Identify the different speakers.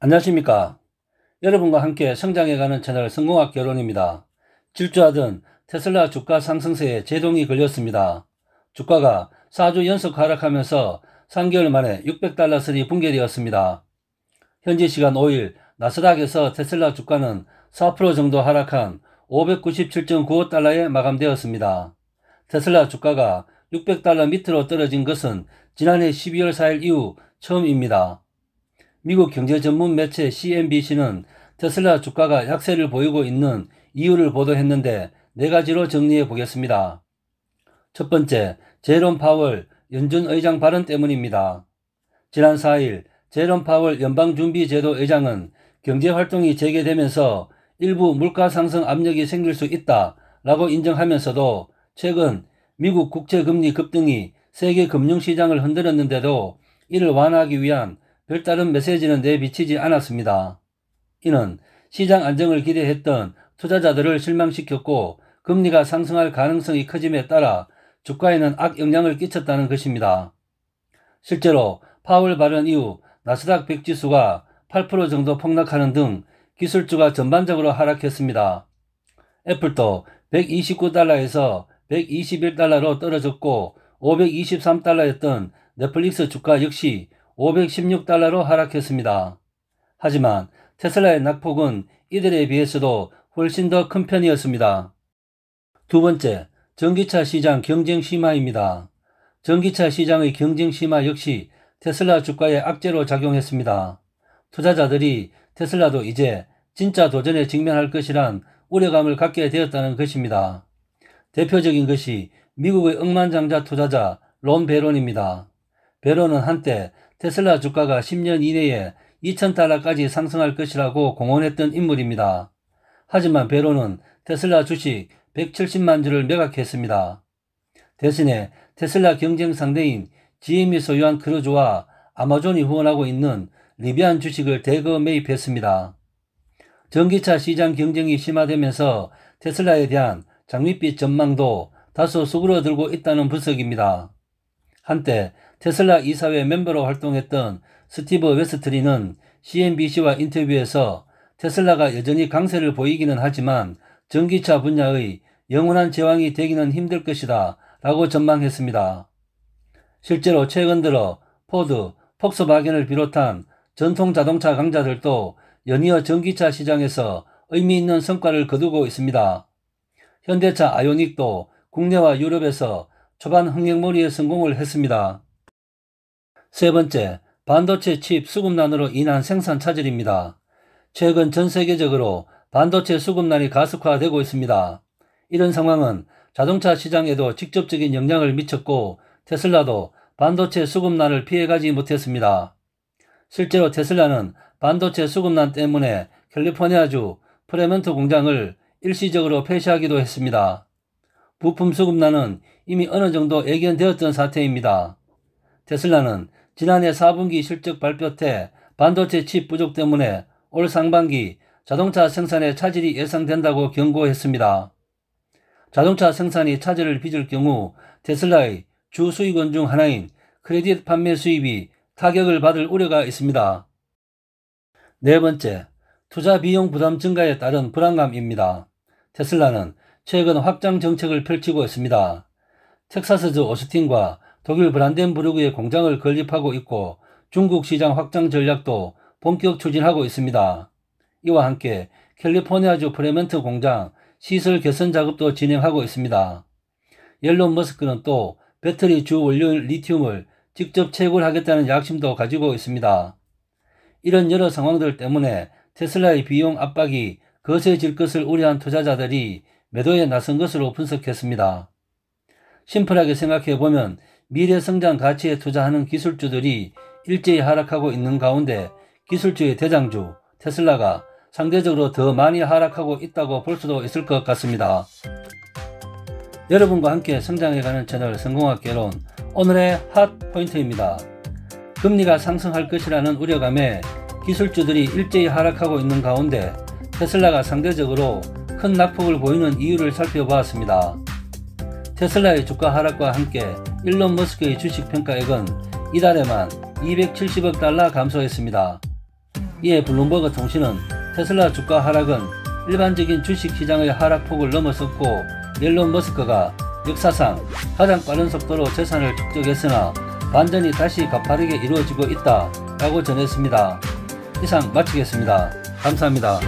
Speaker 1: 안녕하십니까. 여러분과 함께 성장해가는 채널 성공학 개론입니다. 질주하던 테슬라 주가 상승세에 제동이 걸렸습니다. 주가가 4주 연속 하락하면서 3개월 만에 600달러 선이 붕괴되었습니다. 현지 시간 5일 나스닥에서 테슬라 주가는 4% 정도 하락한 597.95달러에 마감되었습니다. 테슬라 주가가 600달러 밑으로 떨어진 것은 지난해 12월 4일 이후 처음입니다. 미국 경제 전문 매체 CNBC는 테슬라 주가가 약세를 보이고 있는 이유를 보도했는데 4가지로 정리해 보겠습니다. 첫 번째, 제롬 파월 연준 의장 발언 때문입니다. 지난 4일 제롬 파월 연방준비제도 의장은 경제활동이 재개되면서 일부 물가 상승 압력이 생길 수 있다 라고 인정하면서도 최근 미국 국채금리 급등이 세계 금융시장을 흔들었는데도 이를 완화하기 위한 별다른 메시지는 내비치지 않았습니다. 이는 시장 안정을 기대했던 투자자들을 실망시켰고 금리가 상승할 가능성이 커짐에 따라 주가에는 악영향을 끼쳤다는 것입니다. 실제로 파월 발언 이후 나스닥 100 지수가 8% 정도 폭락하는 등 기술주가 전반적으로 하락했습니다. 애플도 129달러에서 121달러로 떨어졌고 523달러였던 넷플릭스 주가 역시 516달러로 하락했습니다. 하지만 테슬라의 낙폭은 이들에 비해서도 훨씬 더 큰 편이었습니다. 두 번째, 전기차 시장 경쟁 심화입니다. 전기차 시장의 경쟁 심화 역시 테슬라 주가에 악재로 작용했습니다. 투자자들이 테슬라도 이제 진짜 도전에 직면할 것이란 우려감을 갖게 되었다는 것입니다. 대표적인 것이 미국의 억만장자 투자자 론 베론입니다. 베론은 한때 테슬라 주가가 10년 이내에 2000달러까지 상승할 것이라고 공언했던 인물입니다. 하지만 베론은 테슬라 주식 170만 주를 매각했습니다. 대신에 테슬라 경쟁 상대인 GM이 소유한 크루즈와 아마존이 후원하고 있는 리비안 주식을 대거 매입했습니다. 전기차 시장 경쟁이 심화되면서 테슬라에 대한 장밋빛 전망도 다소 수그러들고 있다는 분석입니다. 한때 테슬라 이사회 멤버로 활동했던 스티브 웨스트리는 CNBC와 인터뷰에서 테슬라가 여전히 강세를 보이기는 하지만 전기차 분야의 영원한 제왕이 되기는 힘들 것이다 라고 전망했습니다. 실제로 최근 들어 포드, 폭스바겐을 비롯한 전통 자동차 강자들도 연이어 전기차 시장에서 의미 있는 성과를 거두고 있습니다. 현대차 아이오닉도 국내와 유럽에서 초반 흥행몰이에 성공을 했습니다. 세 번째, 반도체 칩 수급난으로 인한 생산 차질입니다. 최근 전 세계적으로 반도체 수급난이 가속화되고 있습니다. 이런 상황은 자동차 시장에도 직접적인 영향을 미쳤고 테슬라도 반도체 수급난을 피해가지 못했습니다. 실제로 테슬라는 반도체 수급난 때문에 캘리포니아주 프레먼토 공장을 일시적으로 폐쇄하기도 했습니다. 부품 수급난은 이미 어느 정도 예견되었던 사태입니다. 테슬라는 지난해 4분기 실적 발표 때 반도체 칩 부족 때문에 올 상반기 자동차 생산에 차질이 예상된다고 경고했습니다. 자동차 생산이 차질을 빚을 경우 테슬라의 주 수익원 중 하나인 크레딧 판매 수입이 타격을 받을 우려가 있습니다. 네 번째, 투자 비용 부담 증가에 따른 불안감입니다. 테슬라는 최근 확장 정책을 펼치고 있습니다. 텍사스주 오스틴과 독일 브란덴부르크에 공장을 건립하고 있고 중국 시장 확장 전략도 본격 추진하고 있습니다. 이와 함께 캘리포니아주 프레먼토 공장 시설 개선 작업도 진행하고 있습니다. 일론 머스크는 또 배터리 주 원료인 리튬을 직접 채굴하겠다는 약심도 가지고 있습니다. 이런 여러 상황들 때문에 테슬라의 비용 압박이 거세질 것을 우려한 투자자들이 매도에 나선 것으로 분석했습니다. 심플하게 생각해보면 미래 성장 가치에 투자하는 기술주들이 일제히 하락하고 있는 가운데 기술주의 대장주 테슬라가 상대적으로 더 많이 하락하고 있다고 볼 수도 있을 것 같습니다. 여러분과 함께 성장해가는 채널 성공학 개론, 오늘의 핫 포인트입니다. 금리가 상승할 것이라는 우려감에 기술주들이 일제히 하락하고 있는 가운데 테슬라가 상대적으로 큰 낙폭을 보이는 이유를 살펴보았습니다. 테슬라의 주가 하락과 함께 일론 머스크의 주식 평가액은 이달에만 270억 달러 감소했습니다. 이에 블룸버그 통신은 테슬라 주가 하락은 일반적인 주식시장의 하락폭을 넘어섰고 일론 머스크가 역사상 가장 빠른 속도로 재산을 축적했으나 반전이 다시 가파르게 이루어지고 있다 라고 전했습니다. 이상 마치겠습니다. 감사합니다.